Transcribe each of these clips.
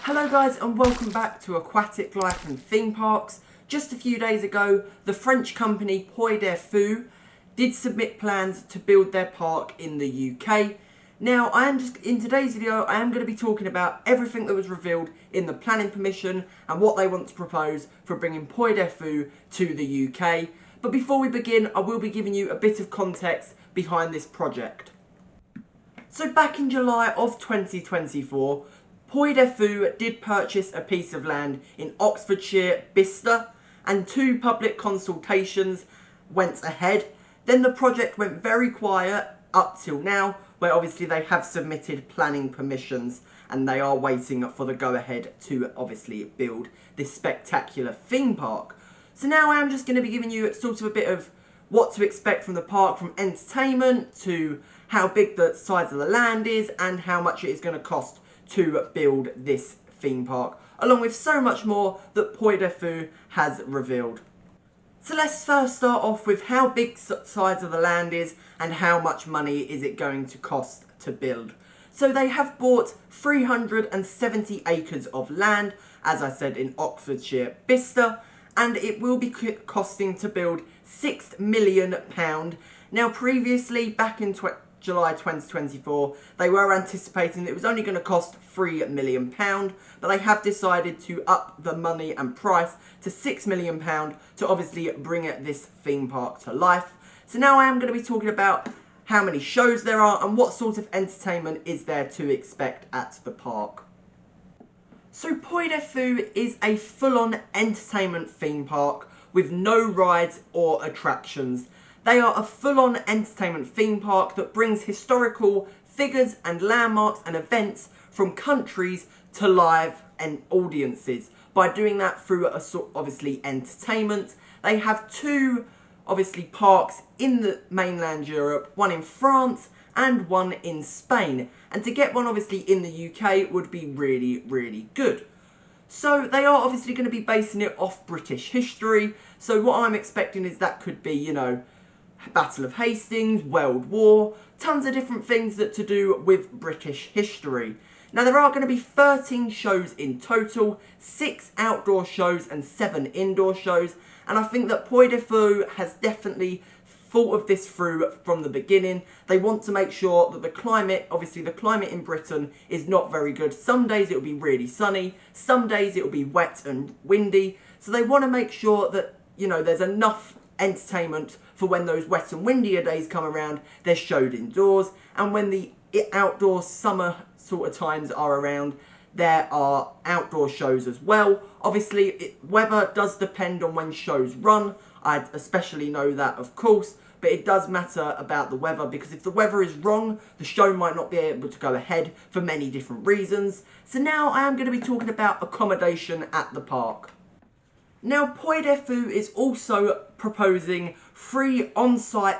Hello guys and welcome back to Aquatic Life and Theme Parks. Just a few days ago, the French company Puy du Fou did submit plans to build their park in the UK. Now, in today's video, I am going to be talking about everything that was revealed in the planning permission and what they want to propose for bringing Puy du Fou to the UK. But before we begin, I will be giving you a bit of context behind this project. So back in July of 2024, Puy du Fou did purchase a piece of land in Oxfordshire, Bicester, and 2 public consultations went ahead. Then the project went very quiet up till now, where obviously they have submitted planning permissions and they are waiting for the go-ahead to obviously build this spectacular theme park. So now I am just going to be giving you sort of a bit of what to expect from the park, from entertainment to how big the size of the land is and how much it is going to cost to build this theme park, along with so much more that Puy du Fou has revealed. So let's first start off with how big the size of the land is and how much money is it going to cost to build. So they have bought 370 acres of land, as I said, in Oxfordshire, Bicester, and it will be costing to build £6 million. Now previously, back in July 2024, they were anticipating that it was only going to cost £3 million, but they have decided to up the money and price to £6 million to obviously bring this theme park to life. So now I am going to be talking about how many shows there are and what sort of entertainment is there to expect at the park. So Puy du Fou is a full-on entertainment theme park with no rides or attractions. They are a full-on entertainment theme park that brings historical figures and landmarks and events from countries to live and audiences. By doing that through a sort obviously entertainment, they have 2 obviously parks in the mainland Europe, one in France and one in Spain. And to get one obviously in the UK would be really, really good. So they are obviously going to be basing it off British history. So what I'm expecting is that could be, you know, Battle of Hastings, World War, tons of different things that to do with British history. Now there are going to be 13 shows in total, 6 outdoor shows and 7 indoor shows, and I think that Puy du Fou has definitely thought of this through from the beginning. They want to make sure that the climate, obviously the climate in Britain is not very good. Some days it will be really sunny, some days it will be wet and windy, so they want to make sure that, you know, there's enough entertainment for when those wet and windier days come around. They're showed indoors, and when the outdoor summer sort of times are around, there are outdoor shows as well. Obviously weather does depend on when shows run. I especially know that, of course, but it does matter about the weather, because if the weather is wrong, the show might not be able to go ahead for many different reasons. So now I am going to be talking about accommodation at the park. Now, Puy du Fou is also proposing 3 on-site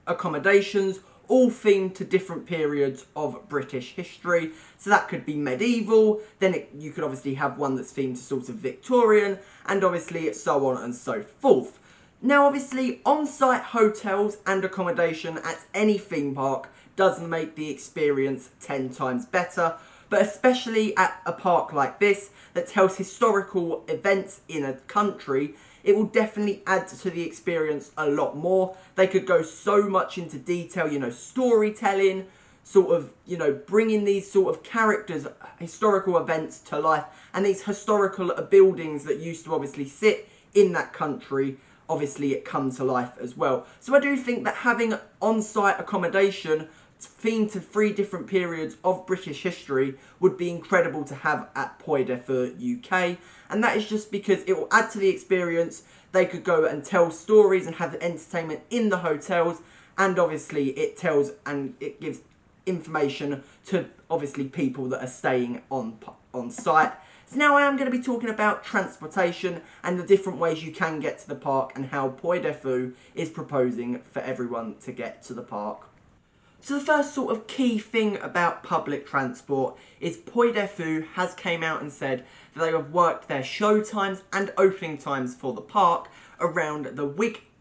accommodations, all themed to different periods of British history. So that could be medieval, then you could obviously have one that's themed to sort of Victorian, and obviously so on and so forth. Now obviously on-site hotels and accommodation at any theme park does make the experience 10 times better. But especially at a park like this that tells historical events in a country, it will definitely add to the experience a lot more. They could go so much into detail, you know, storytelling, sort of, you know, bringing these sort of characters, historical events to life, and these historical buildings that used to obviously sit in that country, obviously it comes to life as well. So I do think that having on-site accommodation themed to 3 different periods of British history would be incredible to have at Puy du Fou UK, and that is just because it will add to the experience. They could go and tell stories and have the entertainment in the hotels, and obviously it tells and it gives information to obviously people that are staying on site. So now I am going to be talking about transportation and the different ways you can get to the park and how Puy du Fou is proposing for everyone to get to the park. So the first sort of key thing about public transport is Puy du Fou has came out and said that they have worked their show times and opening times for the park around the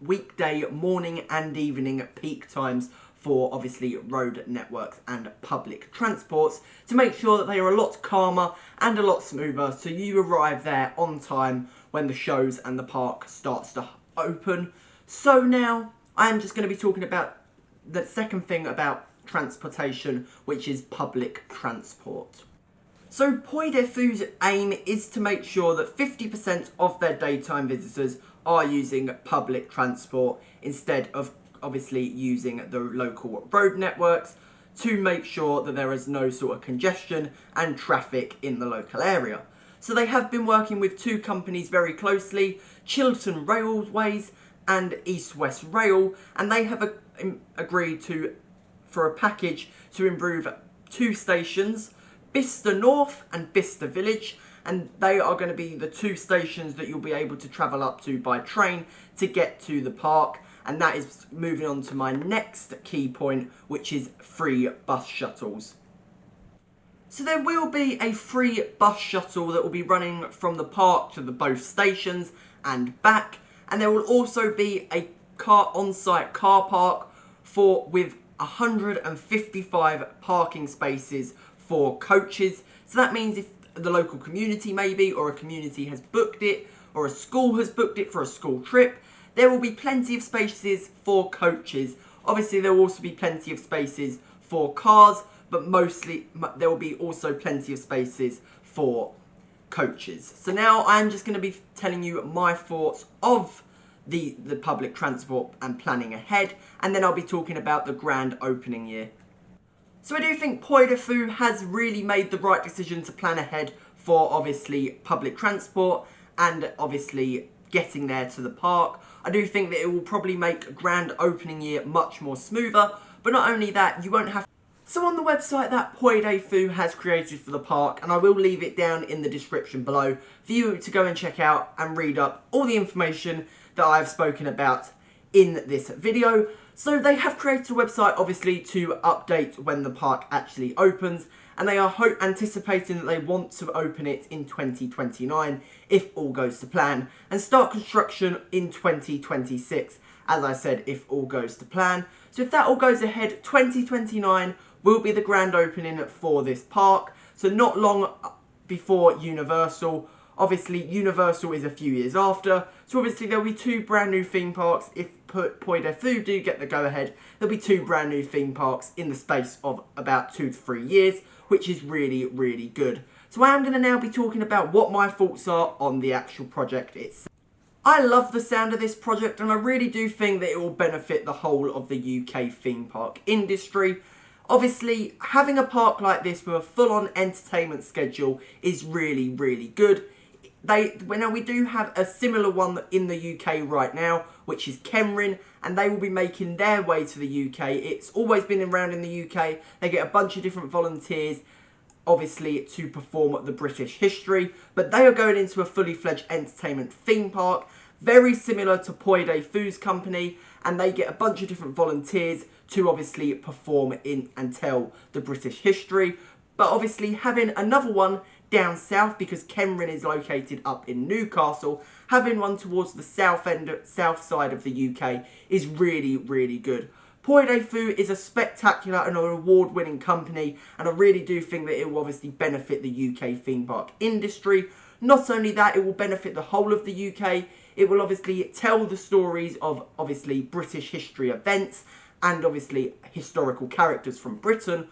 weekday morning and evening peak times for obviously road networks and public transports to make sure that they are a lot calmer and a lot smoother, so you arrive there on time when the shows and the park starts to open. So now I am just going to be talking about the second thing about transportation, which is public transport. So Puy du Fou's aim is to make sure that 50% of their daytime visitors are using public transport instead of obviously using the local road networks, to make sure that there is no sort of congestion and traffic in the local area. So they have been working with two companies very closely, Chiltern Railways and East West Rail, and they have agreed for a package to improve two stations, Bicester North and Bicester Village, and they are going to be the two stations that you'll be able to travel up to by train to get to the park. And that is moving on to my next key point, which is free bus shuttles. So there will be a free bus shuttle that will be running from the park to the both stations and back, and there will also be a on-site car park with 155 parking spaces for coaches. So that means if the local community maybe, or a community has booked it, or a school has booked it for a school trip, there will be plenty of spaces for coaches. Obviously there will also be plenty of spaces for cars, but mostly there will be also plenty of spaces for coaches. So now I'm just going to be telling you my thoughts of the public transport and planning ahead, and then I'll be talking about the grand opening year. So I do think Puy du Fou has really made the right decision to plan ahead for obviously public transport and obviously getting there to the park. I do think that it will probably make a grand opening year much more smoother, but not only that, you won't have. So on the website that Puy du Fou has created for the park, and I will leave it down in the description below for you to go and check out and read up all the information that I've spoken about in this video. So they have created a website obviously to update when the park actually opens, and they are anticipating that they want to open it in 2029 if all goes to plan, and start construction in 2026, as I said, if all goes to plan. So if that all goes ahead, 2029 will be the grand opening for this park, so not long before Universal. Obviously Universal is a few years after, so obviously there'll be two brand new theme parks. If Puy du Fou do get the go ahead, there'll be two brand new theme parks in the space of about 2 to 3 years, which is really, really good. So I am going to now be talking about what my thoughts are on the actual project itself. I love the sound of this project, and I really do think that it will benefit the whole of the UK theme park industry. Obviously, having a park like this with a full-on entertainment schedule is really, really good. Now we do have a similar one in the UK right now, which is Kemrin, and they will be making their way to the UK. It's always been around in the UK. They get a bunch of different volunteers, obviously, to perform the British history, but they are going into a fully fledged entertainment theme park, very similar to Puy du Fou's company, and they get a bunch of different volunteers to obviously perform in and tell the British history. But obviously having another one down south, because Kemrin is located up in Newcastle, having one towards the south side of the UK is really, really good. Puy du Fou is a spectacular and an award-winning company, and I really do think that it will obviously benefit the UK theme park industry. Not only that, it will benefit the whole of the UK. It will obviously tell the stories of obviously British history events and obviously historical characters from Britain,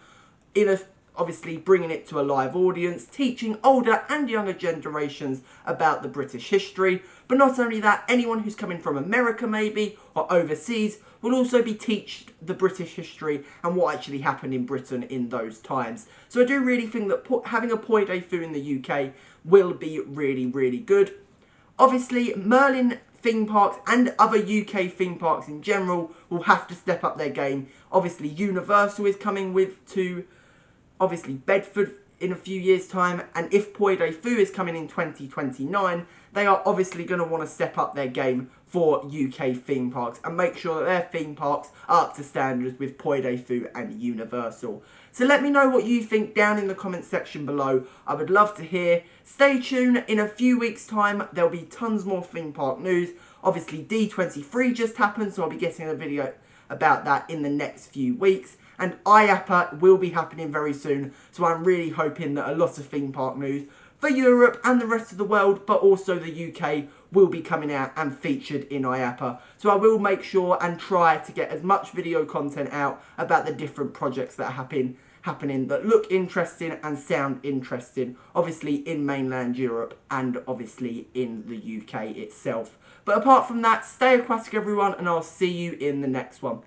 obviously bringing it to a live audience, teaching older and younger generations about the British history. But not only that, anyone who's coming from America maybe, or overseas, will also be taught the British history and what actually happened in Britain in those times. So I do really think that having a Puy du Fou in the UK will be really, really good. Obviously, Merlin theme parks and other UK theme parks in general will have to step up their game. Obviously, Universal is coming to obviously Bedford in a few years' time, and if Puy du Fou is coming in 2029, they are obviously going to want to step up their game for UK theme parks and make sure that their theme parks are up to standards with Puy du Fou and Universal. So let me know what you think down in the comment section below. I would love to hear. Stay tuned. In a few weeks' time, there'll be tons more theme park news. Obviously, D23 just happened, so I'll be getting a video about that in the next few weeks. And IAPA will be happening very soon, so I'm really hoping that a lot of theme park news for Europe and the rest of the world, but also the UK, will be coming out and featured in IAPA. So I will make sure and try to get as much video content out about the different projects that are happening that look interesting and sound interesting, obviously in mainland Europe and obviously in the UK itself. But apart from that, stay aquatic everyone, and I'll see you in the next one.